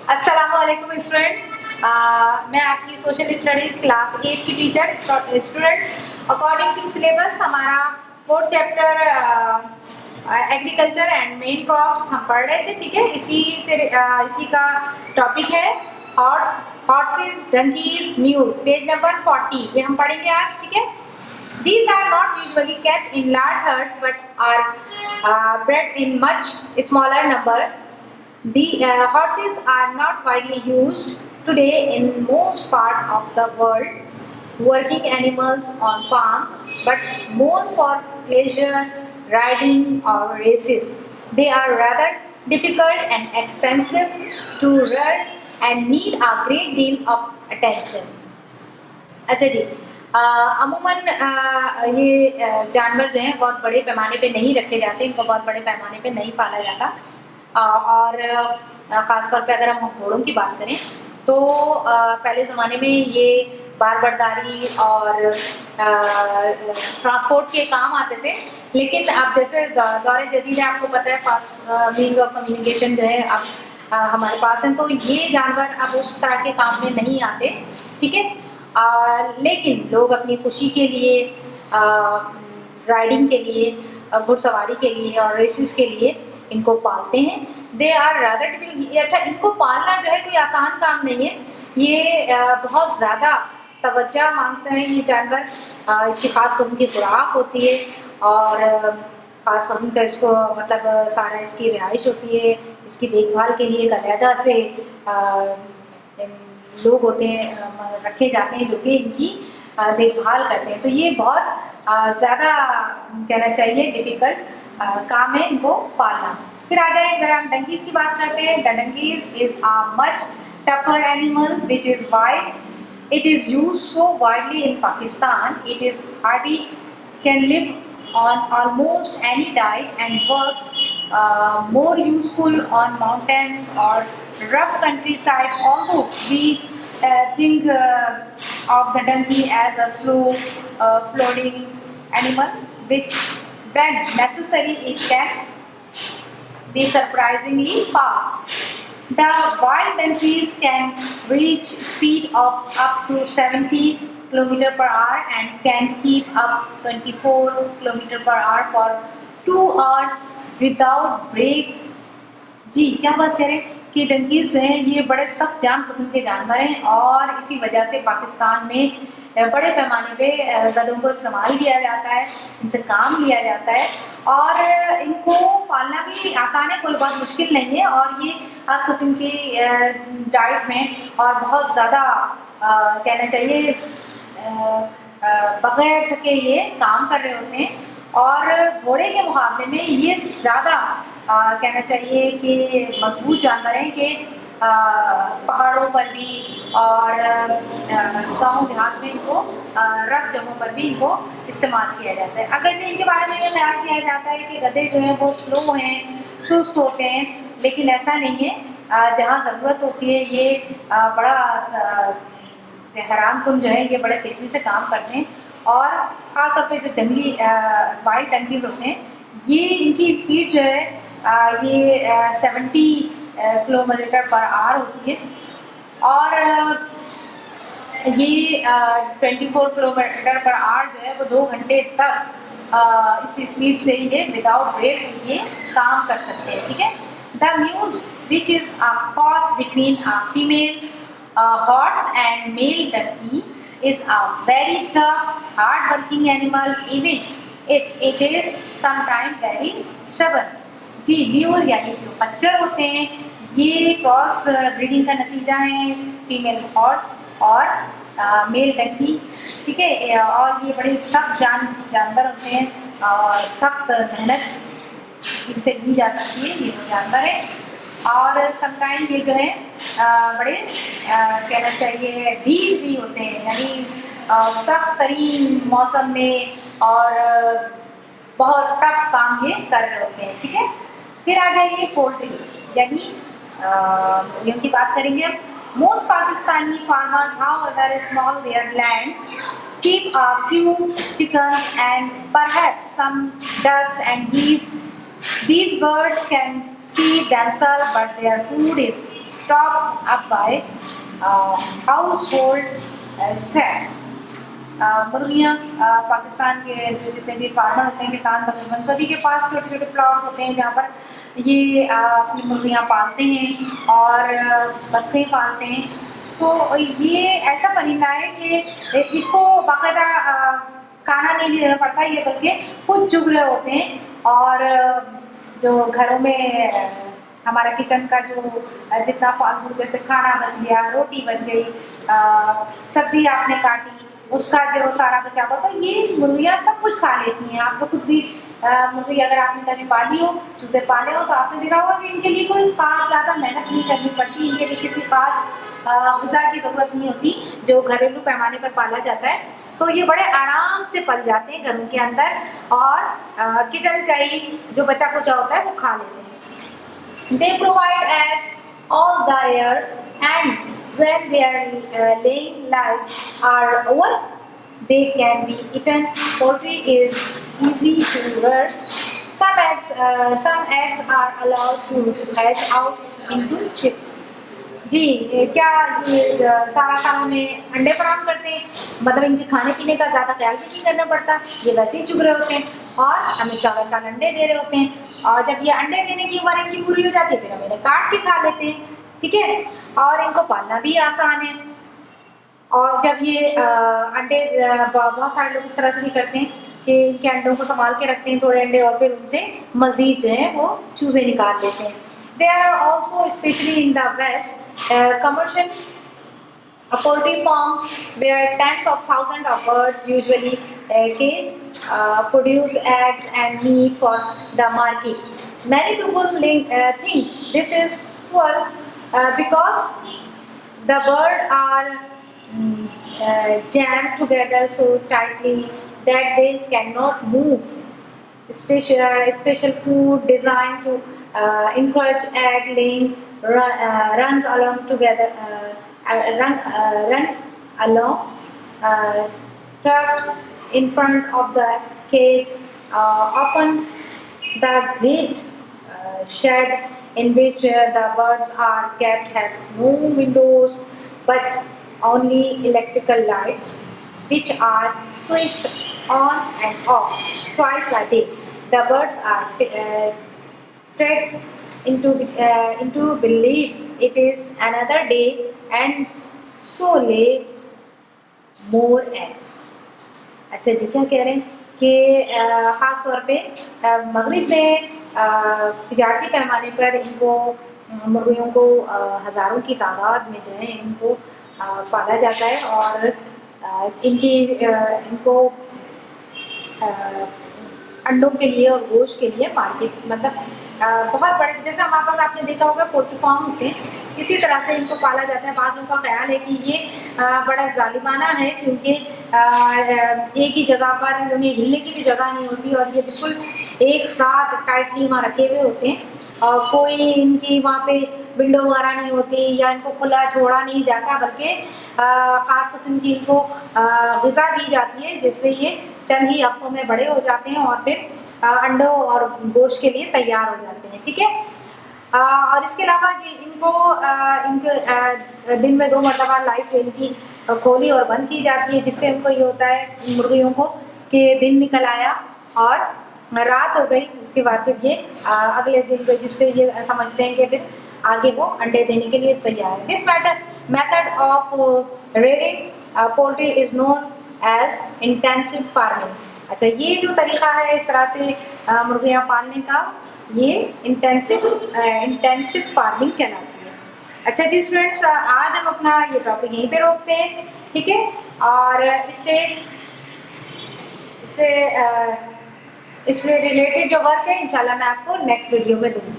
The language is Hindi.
अस्सलामुअलैकुम स्टूडेंट, मैं आपकी सोशल स्टडीज़ क्लास 8 की teacher. Students, according to syllabus हमारा 4th chapter agriculture and main crops हम पढ़ रहे थे। ठीक है, इसी का टॉपिक है horses, donkeys, mules, page number 40 ये हम पढ़ेंगे आज। ठीक है, These are not usually kept in large herds but are bred in much smaller number. The horses are not widely used today in most part of the world, working animals on farms, but more for pleasure, riding or races. They are rather difficult and expensive to rear and need a great deal of attention. अच्छा जी, अमूमन ये जानवर जो हैं बहुत बड़े पैमाने पे नहीं रखे जाते, इनको बहुत बड़े पैमाने पे नहीं पाला जाता। और ख़ासतौर पे अगर हम घोड़ों की बात करें तो पहले ज़माने में ये बार बर्दारी और ट्रांसपोर्ट के काम आते थे, लेकिन अब जैसे दौरे जदीद है, आपको पता है फास्ट मीन्स ऑफ कम्युनिकेशन जो है अब हमारे पास हैं, तो ये जानवर अब उस तरह के काम में नहीं आते। ठीक है, लेकिन लोग अपनी खुशी के लिए, राइडिंग के लिए, घुड़सवारी के लिए और रेसेस के लिए इनको पालते हैं। They are rather difficult. अच्छा, इनको पालना जो है कोई आसान काम नहीं है, ये बहुत ज़्यादा तवज्जो मांगता है ये जानवर। इसकी ख़ास किस्म की खुराक होती है और ख़ास किस्म का इसको मतलब सारा इसकी रिहाइश होती है। इसकी देखभाल के लिए अलहदा से लोग होते हैं, रखे जाते हैं जो कि इनकी देखभाल करते हैं। तो ये बहुत ज़्यादा कहना चाहिए डिफ़िकल्ट काम है इनको पालना। फिर आ जाए जरा हम डंकीज़ की बात करते हैं। The donkeys is a much tougher animal which is why it is used so widely in Pakistan. It is hardy, can live on almost any diet and works more useful on mountains or rough countryside, although we think of the donkey as a slow plodding animal which when necessary it can be surprisingly fast. The wild donkeys can reach speed of up to 70 km per hour and can keep up 24 km per hour for 2 hours without break. जी, क्या बात करें कि डंकीज़ जो हैं ये बड़े सख्त जान किस्म के जानवर हैं और इसी वजह से पाकिस्तान में बड़े पैमाने पे गधों को इस्तेमाल किया जाता है, इनसे काम लिया जाता है और इनको पालना भी आसान है, कोई बहुत मुश्किल नहीं है। और ये हर किस्म की डाइट में और बहुत ज़्यादा कहना चाहिए बगैर थके ये काम कर रहे होते हैं और घोड़े के मुकाबले में ये ज़्यादा कहना चाहिए कि मजबूत जानवर हैं कि पहाड़ों पर भी और गाँव देहात में इनको रफ जगहों पर भी इनको इस्तेमाल किया जाता है। अगरचे इनके बारे में ये ख्याल किया जाता है कि गधे जो हैं वो स्लो हैं, सुस्त होते हैं, लेकिन ऐसा नहीं है। जहाँ ज़रूरत होती है ये बड़ा हैरान कुन जो है ये बड़े तेज़ी से काम करते हैं। और ख़ास तौर पे जो जंगली वाइल्ड डंकीज़ होते हैं ये इनकी स्पीड जो है ये 70 किलोमीटर पर आवर होती है और ये 24 किलोमीटर पर आवर जो है वो 2 घंटे तक इस स्पीड से ये विदाउट ब्रेक ये काम कर सकते हैं। ठीक है, the mules which is a cross between a female horse and male donkey is a very tough, hard-working animal, even if it is sometimes very stubborn. जी, म्यूल यानी जो खच्चर होते हैं ये क्रॉस ब्रीडिंग का नतीजा है फीमेल हॉर्स और मेल डंकी। ठीक है, और ये बड़े सख्त जानवर होते हैं और सख्त मेहनत इनसे की जा सकती है, ये जानवर है। और समटाइम ये जो है बड़े कहना चाहिए ढील भी होते हैं, यानी सख्त तरीन मौसम में और बहुत टफ काम ये कर रहे होते हैं। ठीक है, फिर आ जाएंगे पोल्ट्री यानी मुर्गियों की बात करेंगे अब। Most Pakistani farmers however small their land keep a few chickens and perhaps some ducks and these birds can feed themselves, but their food is stopped up by household scrap। मुर्गियाँ पाकिस्तान के जो जितने भी फार्मर होते हैं, किसान तकरीबन सभी के पास छोटे छोटे प्लॉट्स होते हैं जहाँ पर ये अपनी मुर्गियाँ पालते हैं और बच्चे पालते हैं। तो ये ऐसा परिंदा है कि इसको बाकायदा खाना नहीं देना पड़ता ये, बल्कि खुद चुग रहे होते हैं। और जो घरों में हमारा किचन का जो जितना फालतू जैसे खाना बच गया, रोटी बच गई, सब्जी आपने काटी, उसका जो सारा बचा हुआ, तो ये मुर्गियाँ सब कुछ खा लेती हैं। आप लोग खुद भी मुर्गी अगर आपने कभी पाली हो, चूजे पाले हो, तो आपने देखा होगा कि इनके लिए कोई खास ज़्यादा मेहनत नहीं करनी पड़ती, इनके लिए किसी खास ग़िज़ा की ज़रूरत नहीं होती जो घरेलू पैमाने पर पाला जाता है। तो ये बड़े आराम से पल जाते हैं घरों के अंदर और किचन का ही जो बचा कुचा होता है वो खा लेते हैं। They provide eggs all the year, and when their laying lives are over, they can be eaten. Poultry is easy to rear. Some eggs are allowed to hatch out into chicks. जी, क्या ये सारा साल हमें अंडे फराहम करते हैं, मतलब इनके खाने पीने का ज़्यादा ख्याल भी नहीं करना पड़ता, ये वैसे ही चुग रहे होते हैं और हमें सारा साल अंडे दे रहे होते हैं। और जब ये अंडे देने की उम्र इनकी पूरी हो जाती है फिर हम इन्हें काट के खा लेते हैं, ठीक है। और इनको पालना भी आसान है। और जब ये अंडे बहुत सारे लोग इस तरह से भी करते हैं कि इनके अंडों को संभाल के रखते हैं थोड़े अंडे, और फिर उनसे मज़ीद जो है वो चूज़े निकाल देते हैं। There are also, especially in the West, commercial poultry farms where tens of thousands of birds, usually caged, produce eggs and meat for the market. Many people think this is cruel because the birds are jammed together so tightly that they cannot move. Special food designed to encourage egg laying runs along together, run along, trapped in front of the cage. Often the great shed in which the birds are kept have no windows but only electrical lights, which are switched on and off twice a day. The birds are tricked into belief it is another day and so lay more eggs. अच्छा जी, क्या कह रहे हैं कि ख़ास तौर पे मगरिब में तिजारती पैमाने पर इनको मुर्गियों को हज़ारों की तादाद में जो है इनको पाला जाता है और इनको अंडों के लिए और गोश्त के लिए मार्केट, मतलब बहुत बड़े, जैसे हमारे पास आपने देखा होगा पोल्ट्री फार्म होते हैं, इसी तरह से इनको पाला जाता है। बाद लोगों का ख्याल है कि ये बड़ा ज़ालिमाना है क्योंकि एक ही जगह पर उन्हें हिलने की भी जगह नहीं होती और ये बिल्कुल एक साथ टाइटली वहाँ रखे हुए होते हैं और कोई इनकी वहाँ पे विंडो वगैरह नहीं होती या इनको खुला छोड़ा नहीं जाता, बल्कि ख़ास किस्म की इनको ग़िज़ा दी जाती है जिससे ये चंद ही हफ्तों में बड़े हो जाते हैं और फिर अंडों और गोश्त के लिए तैयार हो जाते हैं, ठीक है। और इसके अलावा इनके दिन में 2 मरतबा लाइट इनकी खोली और बंद की जाती है, जिससे उनको ये होता है मुर्गियों को कि दिन निकल आया और रात हो गई, उसके बाद फिर ये अगले दिन पे, जिससे ये समझते हैं कि फिर आगे वो अंडे देने के लिए तैयार है। This method of rearing poultry is known as intensive farming. अच्छा, ये जो तरीक़ा है इस तरह से मुर्गियाँ पालने का, ये इंटेंसिव फार्मिंग कहलाती है। अच्छा जी स्टूडेंट्स, आज हम अपना ये टॉपिक यहीं पे रोकते हैं, ठीक है। और इससे रिलेटेड जो वर्क है इंशाल्लाह मैं आपको नेक्स्ट वीडियो में दूँगी।